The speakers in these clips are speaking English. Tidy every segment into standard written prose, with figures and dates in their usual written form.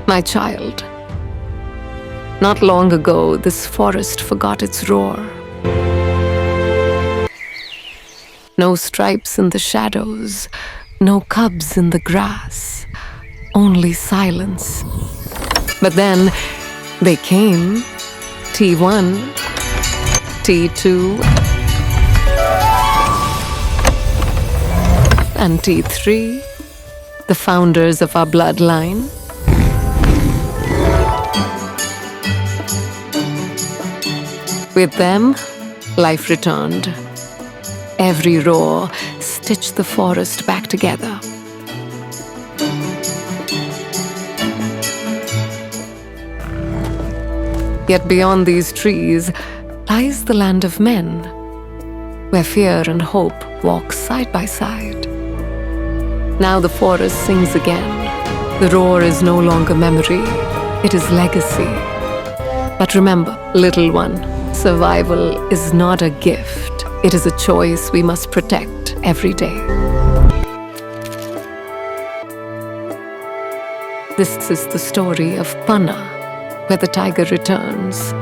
My child, not long ago, this forest forgot its roar. No stripes in the shadows, no cubs in the grass, only silence. But then they came, T1, T2, and T3, the founders of our bloodline. With them, life returned. Every roar stitched the forest back together. Yet beyond these trees lies the land of men, where fear and hope walk side by side. Now the forest sings again. The roar is no longer memory, it is legacy. But remember, little one, survival is not a gift. It is a choice we must protect every day. This is the story of Panna, where the tiger returns.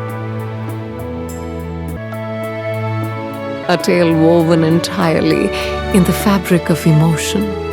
A tale woven entirely in the fabric of emotion.